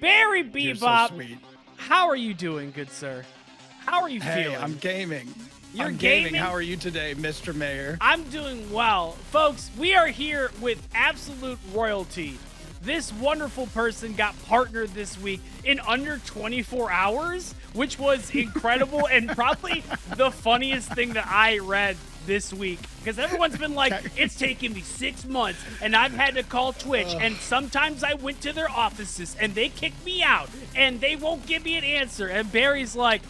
You're so BerryBeBop, sweet. how are you doing, good sir? How are you Hey, feeling? I'm gaming. You're I'm gaming? How are you today, Mr. Mayor? I'm doing well. Folks, we are here with absolute royalty. This wonderful person got partnered this week in under 24 hours, which was incredible and probably the funniest thing that I read this week. Because everyone's been like, it's taken me 6 months, and I've had to call Twitch, and sometimes I went to their offices, and they kicked me out, and they won't give me an answer. And Barry's like,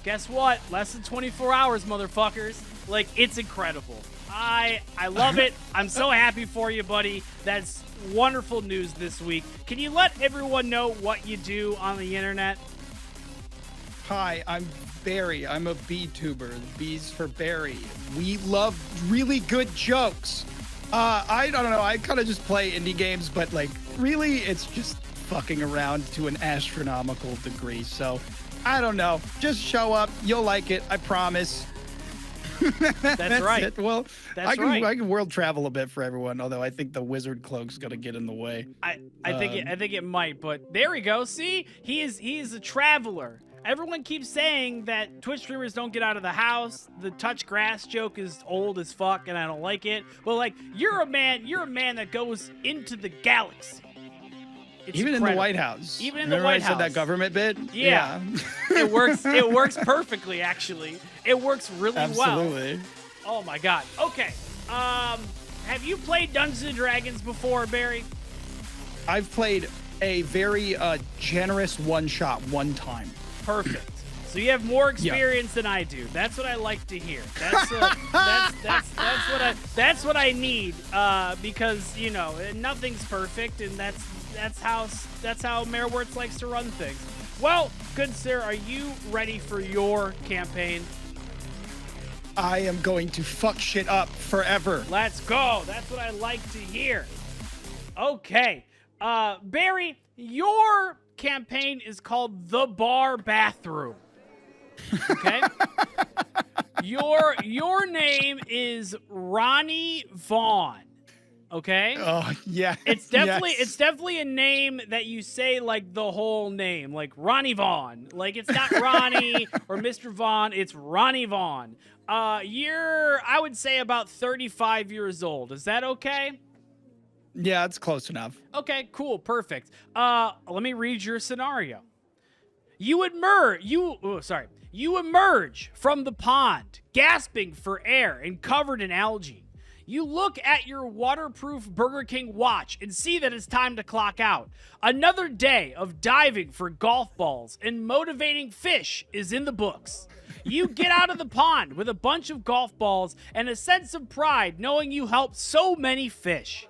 guess what? Less than 24 hours, motherfuckers. Like, it's incredible. I love it. I'm so happy for you, buddy. That's wonderful news this week. Can you let everyone know what you do on the internet? Hi, I'm Barry. I'm a B-tuber. B's for Barry. We love really good jokes. I don't know. I kind of just play indie games, but like really, it's just fucking around to an astronomical degree. So I don't know. Just show up. You'll like it. I promise. That's right. It. Well, That's I right. can world travel a bit for everyone, although I think the wizard cloak's gonna get in the way. I think it might, but there we go. See, he is a traveler. Everyone keeps saying that Twitch streamers don't get out of the house. The touch grass joke is old as fuck, and I don't like it. But like, you're a man that goes into the galaxy. It's Even incredible. in the White House. Even in Remember the White I said House. that government bit? Yeah. It works. It works perfectly, actually. It works really well. Absolutely. Oh my god. Okay. Have you played Dungeons and Dragons before, Barry? I've played a very generous one-shot one time. Perfect. So you have more experience than I do. That's what I like to hear. That's what I need. Because you know nothing's perfect, and that's how Mayor Wertz likes to run things. Well, good sir, are you ready for your campaign? I am going to fuck shit up forever. Let's go. That's what I like to hear. Okay. Barry, your campaign is called The Bar Bathroom. Okay? Your name is Ronnie Vaughn. Okay? Oh, yeah. It's definitely a name that you say like the whole name, like Ronnie Vaughn. Like it's not Ronnie or Mr. Vaughn, it's Ronnie Vaughn. You're, I would say, about 35 years old. Is that okay? Yeah, it's close enough. Okay, cool, perfect. Let me read your scenario. You emerge from the pond, gasping for air and covered in algae. You look at your waterproof Burger King watch and see that it's time to clock out. Another day of diving for golf balls and motivating fish is in the books. You get out of the pond with a bunch of golf balls and a sense of pride knowing you helped so many fish.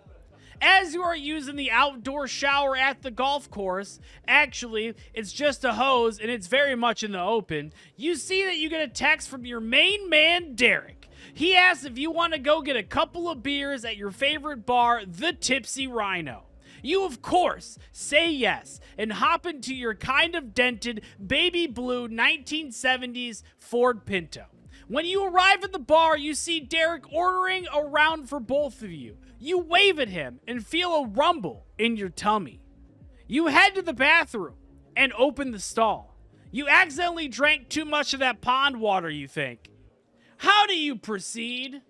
As you are using the outdoor shower at the golf course, actually, it's just a hose and it's very much in the open, you see that you get a text from your main man, Derek. He asks if you want to go get a couple of beers at your favorite bar, the Tipsy Rhino. You, of course, say yes and hop into your kind of dented, baby blue 1970s Ford Pinto. When you arrive at the bar, you see Derek ordering a round for both of you. You wave at him and feel a rumble in your tummy. You head to the bathroom and open the stall. You accidentally drank too much of that pond water, you think. How do you proceed?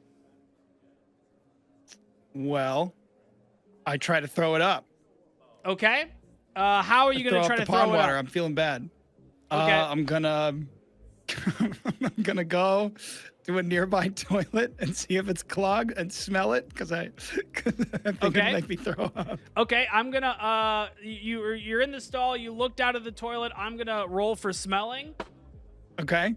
Well, I try to throw it up. Okay. How are you going to try to throw it up? I'm feeling bad. Okay. I'm gonna go to a nearby toilet and see if it's clogged and smell it because I think it'll make me throw up. Okay, I'm gonna you're in the stall, you looked out of the toilet, I'm gonna roll for smelling. Okay.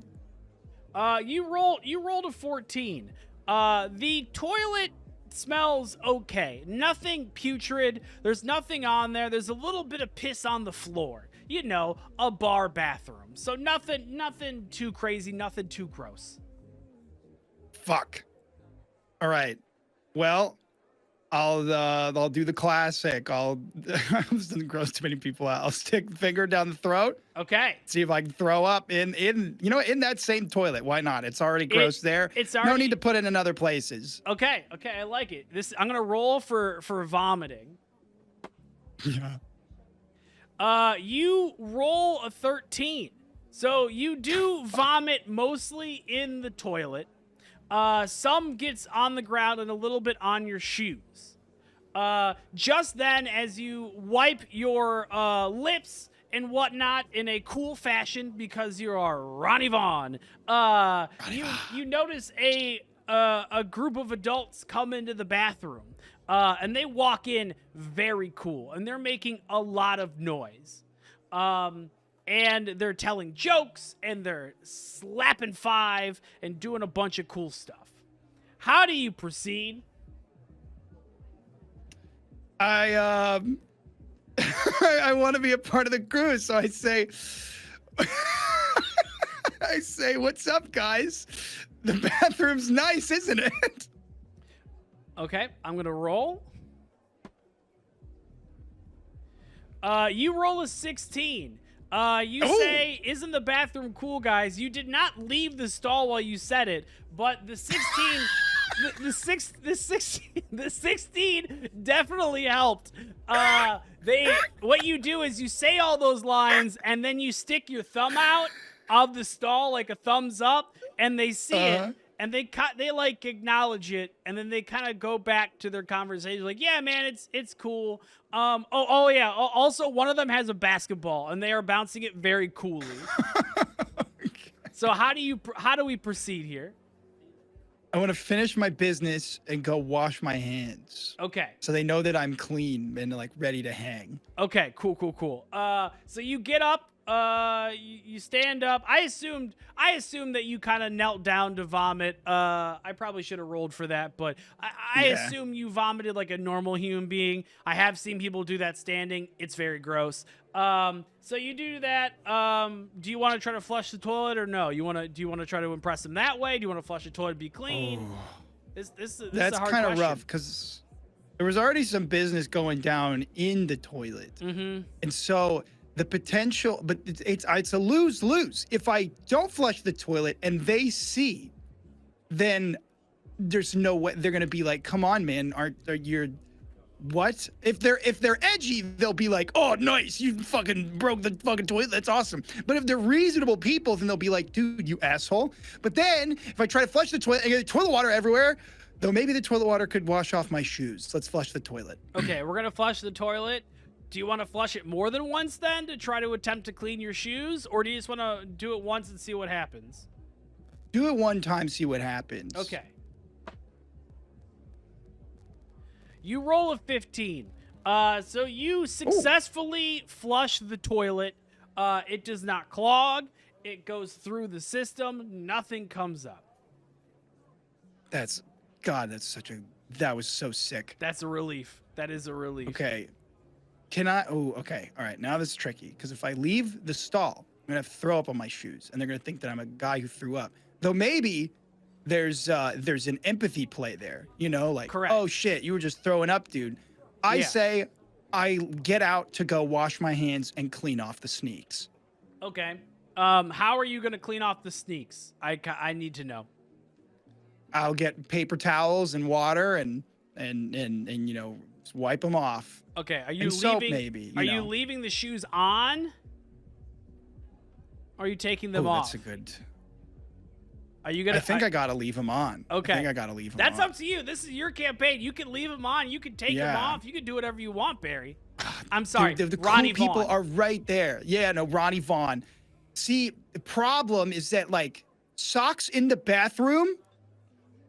You rolled a 14. The toilet smells okay. Nothing putrid. There's nothing on there. There's a little bit of piss on the floor. You know, a bar bathroom. So nothing too crazy, nothing too gross. Fuck. All right. Well, I'll do the classic. This doesn't gross too many people out. I'll stick the finger down the throat. Okay. See if I can throw up in that same toilet. Why not? It's already gross there. It's no already... need to put it in other places. Okay, I like it. I'm gonna roll for vomiting. Yeah. You roll a 13. So you do vomit mostly in the toilet. Some gets on the ground and a little bit on your shoes. Just then, as you wipe your lips and whatnot in a cool fashion because you are Ronnie Vaughn, you notice a group of adults come into the bathroom, and they walk in very cool, and they're making a lot of noise. And they're telling jokes, and they're slapping five and doing a bunch of cool stuff. How do you proceed? I want to be a part of the crew, so I say, "What's up, guys? The bathroom's nice, isn't it?" Okay, I'm gonna roll. You roll a 16. You say, "Isn't the bathroom cool, guys?" You did not leave the stall while you said it, but the 16, the 16 definitely helped. What you do is you say all those lines, and then you stick your thumb out of the stall like a thumbs up, and they see it. And they like acknowledge it, and then they kind of go back to their conversation, like, "Yeah, man, it's cool." Yeah. Also, one of them has a basketball, and they are bouncing it very coolly. Okay. So how do we proceed here? I want to finish my business and go wash my hands. Okay. So they know that I'm clean and like ready to hang. Okay. Cool. So you get up. You stand up. I assumed that you kind of knelt down to vomit. I probably should have rolled for that, but I assume you vomited like a normal human being. I have seen people do that standing. It's very gross. So you do that. Do you want to try to flush the toilet or no? Do you want to try to impress them that way? Do you want to flush the toilet and be clean? This is a That's hard kind of question. rough because there was already some business going down in the toilet, and so the potential, but it's a lose-lose. If I don't flush the toilet and they see, then there's no way they're gonna be like, "Come on, man, are you what?" If they're edgy, they'll be like, "Oh, nice, you fucking broke the fucking toilet. That's awesome." But if they're reasonable people, then they'll be like, "Dude, you asshole." But then if I try to flush the toilet and get toilet water everywhere, though maybe the toilet water could wash off my shoes. Let's flush the toilet. Okay, we're gonna flush the toilet. Do you want to flush it more than once then to try to attempt to clean your shoes, or do you just want to do it once and see what happens? Do it one time, see what happens. Okay. You roll a 15. So you successfully flush the toilet. It does not clog. It goes through the system. Nothing comes up. That was so sick. That's a relief. That is a relief. Okay. Okay. All right. Now this is tricky because if I leave the stall, I'm going to throw up on my shoes and they're going to think that I'm a guy who threw up. Though maybe there's an empathy play there, like, correct. "Oh shit, you were just throwing up, dude." I say I get out to go wash my hands and clean off the sneaks. Okay. How are you going to clean off the sneaks? I need to know. I'll get paper towels and water and just wipe them off. Okay, are you and leaving? Soap maybe. You leaving the shoes on? Or are you taking them off? That's a good. Are you gonna? I think I gotta leave them on. Okay, I think I gotta leave them. That's on. up to you. This is your campaign. You can leave them on. You can take them off. You can do whatever you want, Barry. I'm sorry, the Ronnie cool people Vaughn. are right there. Yeah, no, Ronnie Vaughn. See, the problem is that like socks in the bathroom.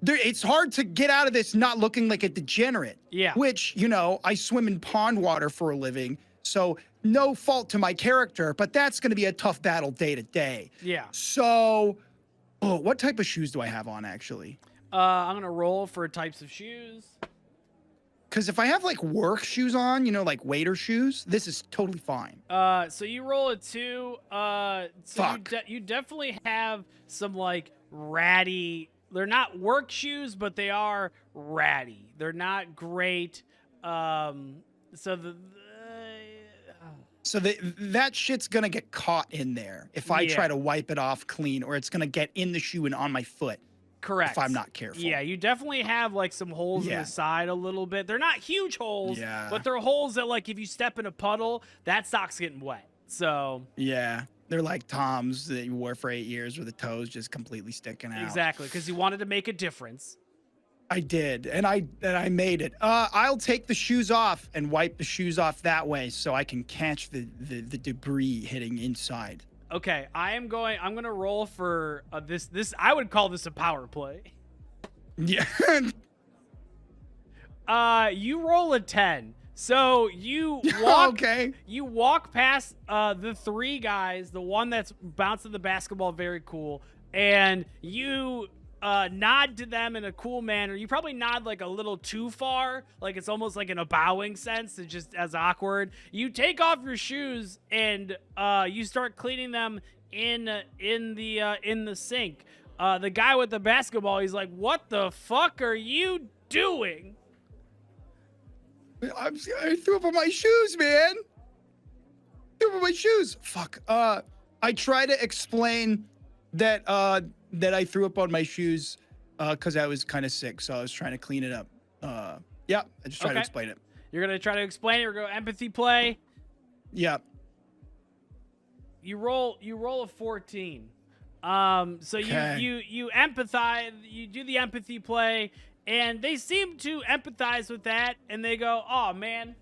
It's hard to get out of this not looking like a degenerate. Yeah. Which, I swim in pond water for a living. So no fault to my character, but that's going to be a tough battle day to day. Yeah. So, what type of shoes do I have on actually? I'm going to roll for types of shoes. Because if I have like work shoes on, like waiter shoes, this is totally fine. So you roll a 2. Fuck. You definitely have some like ratty. They're not work shoes, but they are ratty. They're not great. So that shit's gonna get caught in there if I try to wipe it off clean, or it's gonna get in the shoe and on my foot. Correct. If I'm not careful. Yeah, you definitely have like some holes in the side a little bit. They're not huge holes, but they're holes that like if you step in a puddle, that sock's getting wet. So yeah, they're like Toms that you wore for 8 years with the toes just completely sticking out. Exactly, because you wanted to make a difference. I did, and I made it. I'll take the shoes off and wipe the shoes off that way so I can catch the debris hitting inside. Okay, I'm gonna roll for this. I would call this a power play. Yeah. You roll a 10. So you walk. Okay. You walk past the 3 guys, the one that's bouncing the basketball, very cool, and you nod to them in a cool manner. You probably nod like a little too far, like it's almost like in a bowing sense. It's just as awkward. You take off your shoes and you start cleaning them in the sink. The guy with the basketball, he's like, "What the fuck are you doing?" I threw up on my shoes, man. Threw up on my shoes. Fuck. I try to explain that that I threw up on my shoes because I was kind of sick, so I was trying to clean it up. Yeah, I just try to explain it. You're gonna try to explain it or go empathy play. Yeah. You roll a 14. So you empathize, you do the empathy play, and they seem to empathize with that, and they go, "Oh man,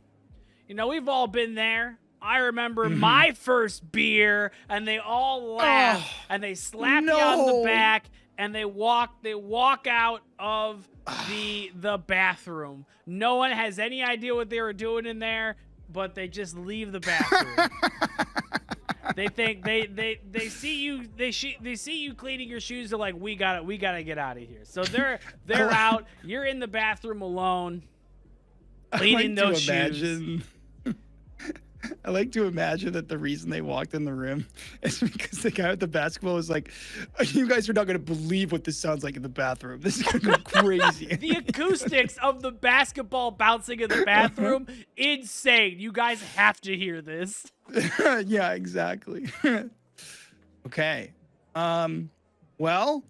you know, we've all been there. I remember my first beer," and they all laugh and they slap you on the back and they walk out of the bathroom. No one has any idea what they were doing in there, but they just leave the bathroom. They think they see you cleaning your shoes. They're like, we gotta get out of here. So they're out. You're in the bathroom alone, cleaning those shoes. I like to imagine that the reason they walked in the room is because the guy with the basketball was like, "You guys are not going to believe what this sounds like in the bathroom. This is going to go crazy." The acoustics of the basketball bouncing in the bathroom, insane. You guys have to hear this. Yeah, exactly. Okay. Well,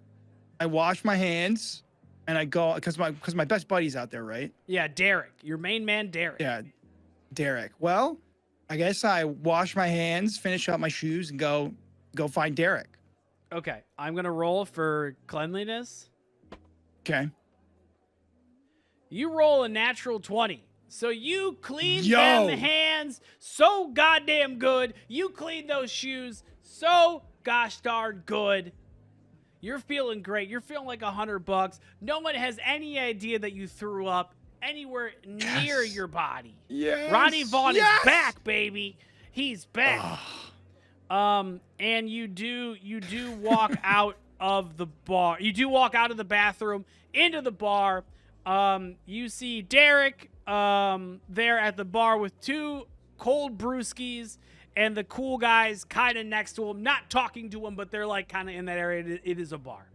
I wash my hands and I go because my best buddy's out there, right? Yeah, Derek, your main man, Derek. Yeah, Derek. Well, I guess I wash my hands, finish up my shoes, and go find Derek. Okay, I'm gonna roll for cleanliness. Okay. You roll a natural 20. So you clean them hands so goddamn good. You clean those shoes so gosh darn good. You're feeling great. You're feeling like $100. No one has any idea that you threw up anywhere near your body. Yes. Ronnie Vaughn is back, baby. He's back. And you do walk out of the bar. You do walk out of the bathroom into the bar. You see Derek there at the bar with 2 cold brewskis and the cool guys kind of next to him, not talking to him, but they're like kind of in that area. It is a bar.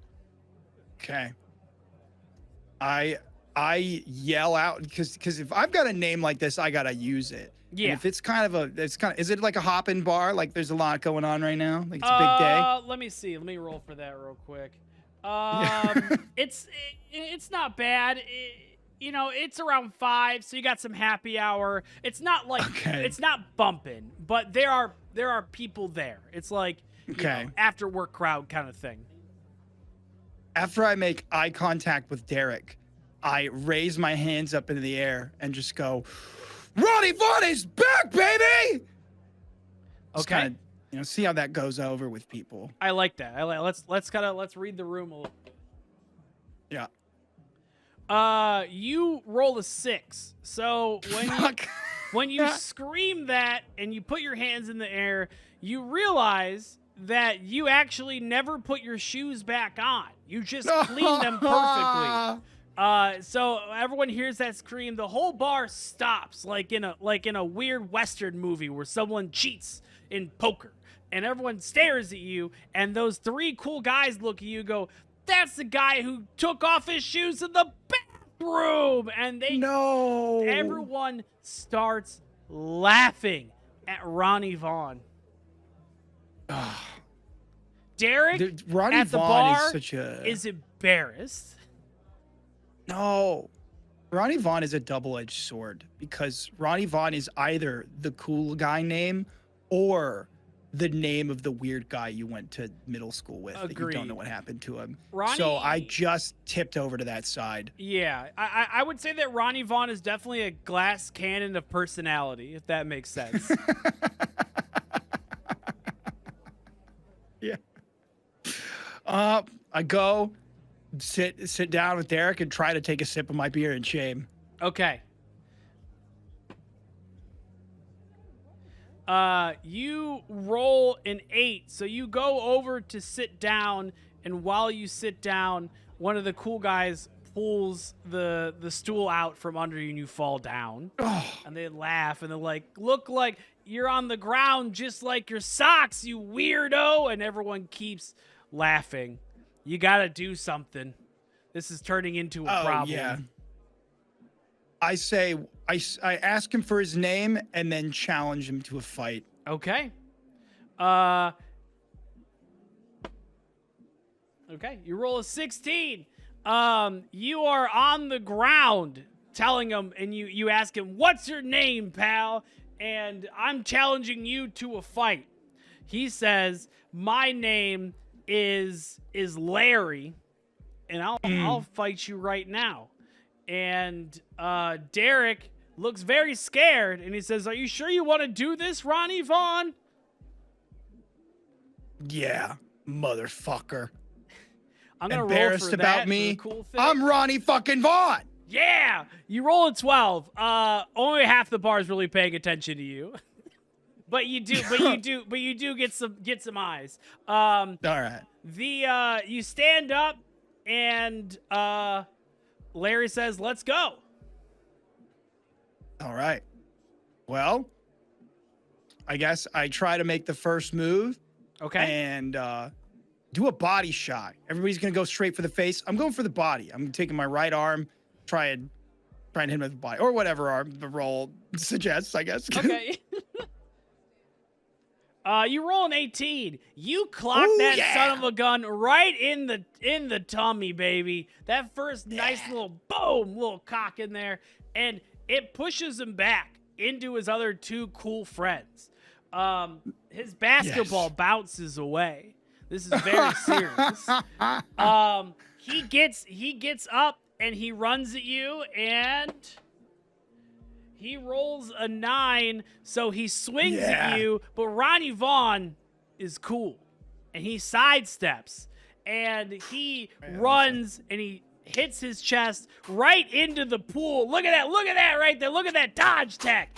Okay. I yell out because if I've got a name like this, I gotta use it. Yeah. And if is it like a hopping bar? Like there's a lot going on right now. Like it's a big day. Let me see. Let me roll for that real quick. It's not bad. It's around 5, so you got some happy hour. It's not like it's not bumping, but there are people there. It's like after work crowd kind of thing. After I make eye contact with Derek, I raise my hands up into the air and just go, "Ronnie Vaughn is back, baby!" Just kinda, see how that goes over with people. I like that. Let's read the room a little. Yeah. You roll a 6. So when you scream that and you put your hands in the air, you realize that you actually never put your shoes back on. You just clean them perfectly. So everyone hears that scream. The whole bar stops, like in a weird Western movie where someone cheats in poker, and everyone stares at you. And those 3 cool guys look at you, and go, "That's the guy who took off his shoes in the bathroom." And everyone starts laughing at Ronnie Vaughn. Derek Ronnie at the Vaughn bar is such a is embarrassed. no. Ronnie Vaughn is a double-edged sword because Ronnie Vaughn is either the cool guy name or the name of the weird guy you went to middle school with that you don't know what happened to him. So I just tipped over to that side. Yeah, I would say that Ronnie Vaughn is definitely a glass cannon of personality, if that makes sense. Yeah. I go sit down with Derek and try to take a sip of my beer in shame. Okay. You roll an 8, so you go over to sit down, and while you sit down, one of the cool guys pulls the stool out from under you and you fall down. And they laugh and they're like, look like you're on the ground just like your socks, you weirdo. And everyone keeps laughing. You gotta do something. This is turning into a problem. Yeah. I say, I ask him for his name and then challenge him to a fight. Okay. Okay, you roll a 16. You are on the ground telling him, and you ask him, what's your name, pal? And I'm challenging you to a fight. He says, my name is Larry, and I'll fight you right now. And Derek looks very scared, and he says, are you sure you want to do this, Ronnie Vaughn? Yeah, motherfucker. I'm gonna embarrassed roll for about that, me. for the cool thing. I'm Ronnie fucking Vaughn. Yeah, you roll a 12. Only half the bar is really paying attention to you, but you do get some eyes. All right. You stand up, and Larry says, "Let's go." All right. Well, I guess I try to make the first move. Okay. And do a body shot. Everybody's gonna go straight for the face. I'm going for the body. I'm taking my right arm, try and hit him with the body, or whatever arm the roll suggests, I guess. Okay. You roll an 18. You clock that son of a gun right in the tummy, baby. That first nice little boom, little cock in there, and it pushes him back into his other two cool friends. His basketball bounces away. This is very serious. He gets up and he runs at you, and he rolls a 9, so he swings at you, but Ronnie Vaughn is cool, and he sidesteps, and he runs, and he hits his chest right into the pool. Look at that right there. Look at that dodge tech.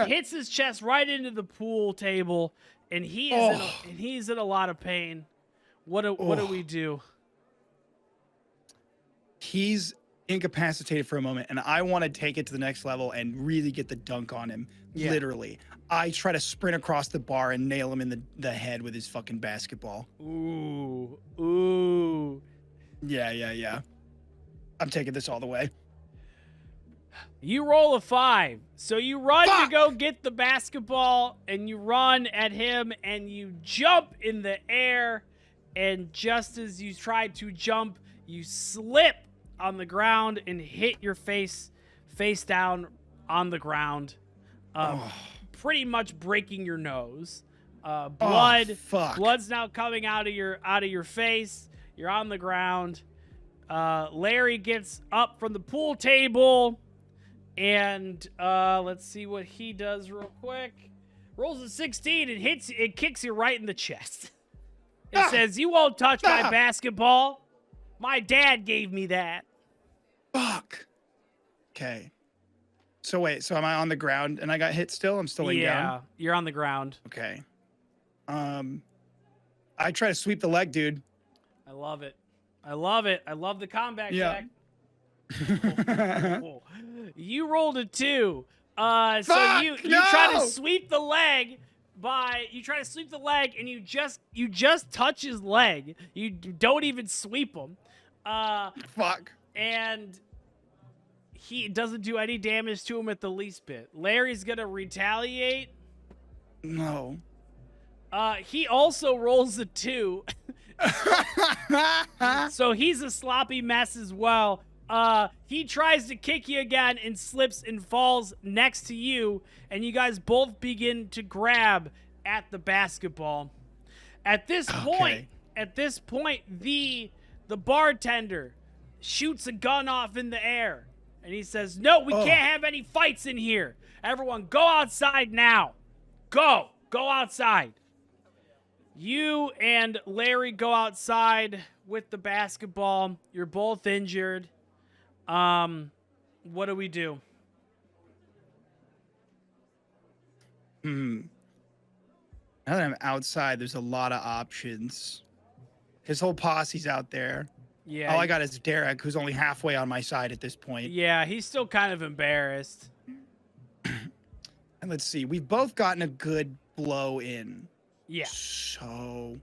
Hits his chest right into the pool table, and he's in a lot of pain. What do we do? He's incapacitated for a moment, and I want to take it to the next level and really get the dunk on him. Yeah. Literally. I try to sprint across the bar and nail him in the head with his fucking basketball. Ooh. Yeah. I'm taking this all the way. You roll a 5. So you run to go get the basketball, and you run at him, and you jump in the air, and just as you try to jump, you slip on the ground and hit your face down on the ground, pretty much breaking your nose. Blood's now coming out of your face. You're on the ground. Larry gets up from the pool table, and let's see what he does real quick. Rolls a 16 and kicks you right in the chest. It says, "You won't touch my basketball. My dad gave me that." Fuck. Okay. So wait, so am I on the ground and I got hit still? I'm still laying down? Yeah, you're on the ground. Okay. I try to sweep the leg, dude. I love it. I love the combat check. You rolled a 2. So you try to sweep the leg and you just touch his leg. You don't even sweep him. And he doesn't do any damage to him at the least bit. Larry's gonna retaliate. No. He also rolls a 2. So he's a sloppy mess as well. He tries to kick you again and slips and falls next to you, and you guys both begin to grab at the basketball. At this point, the bartender shoots a gun off in the air, and he says, "No, we can't have any fights in here. Everyone, go outside now. Go outside." You and Larry go outside with the basketball. You're both injured. What do we do? Now that I'm outside, there's a lot of options. His whole posse's out there. Yeah. All I got is Derek, who's only halfway on my side at this point. Yeah, he's still kind of embarrassed. And let's see, we've both gotten a good blow in. Yeah. So,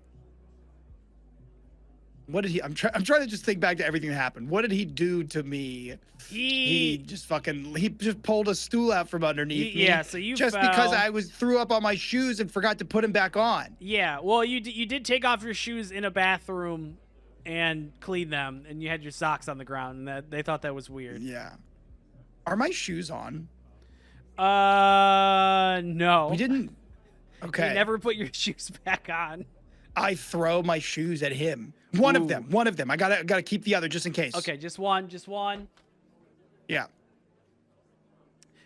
what did he? I'm trying to just think back to everything that happened. What did he do to me? He just pulled a stool out from underneath me. Yeah. So you just fell. because I threw up on my shoes and forgot to put them back on. Yeah. Well, you did take off your shoes in a bathroom and clean them, and you had your socks on the ground, and they thought that was weird. Yeah. Are my shoes on? No. We didn't. Okay. You never put your shoes back on. I throw my shoes at him. One of them. I gotta keep the other just in case. Okay, just one. Yeah.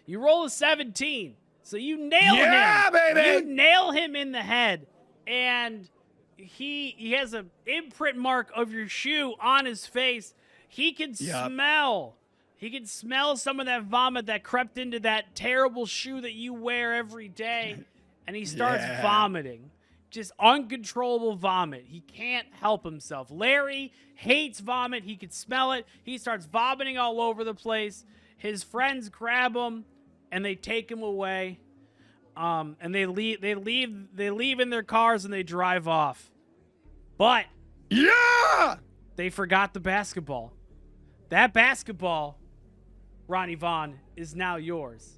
You roll a 17, so you nail him. Yeah, baby. You nail him in the head, and he has an imprint mark of your shoe on his face. He can smell. He can smell some of that vomit that crept into that terrible shoe that you wear every day. And he starts vomiting. Just uncontrollable vomit. He can't help himself. Larry hates vomit. He can smell it. He starts vomiting all over the place. His friends grab him and they take him away. And they leave in their cars and they drive off. But they forgot the basketball. That basketball, Ronnie Vaughn, is now yours.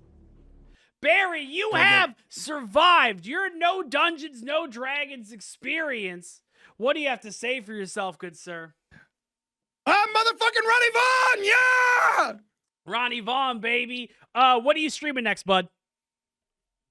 Barry, you have survived your No Dungeons, No Dragons experience. What do you have to say for yourself, good sir? I'm motherfucking Ronnie Vaughn, yeah! Ronnie Vaughn, baby. What are you streaming next, bud?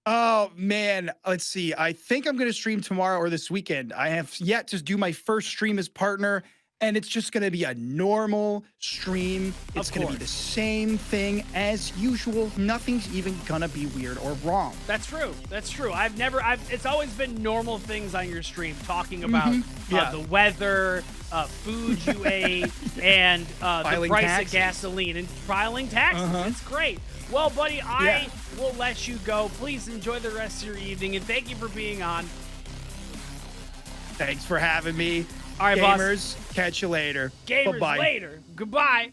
Oh, man. Let's see. I think I'm going to stream tomorrow or this weekend. I have yet to do my first stream as partner, and it's just going to be a normal stream. It's going to be the same thing as usual. Nothing's even going to be weird or wrong. That's true. It's always been normal things on your stream, talking about the weather, food you ate, and the price of gasoline and filing taxes. It's great. Well, buddy, I will let you go. Please enjoy the rest of your evening, and thank you for being on. Thanks for having me. All right, Gamers, catch you later. Gamers, Bye-bye. later. Goodbye.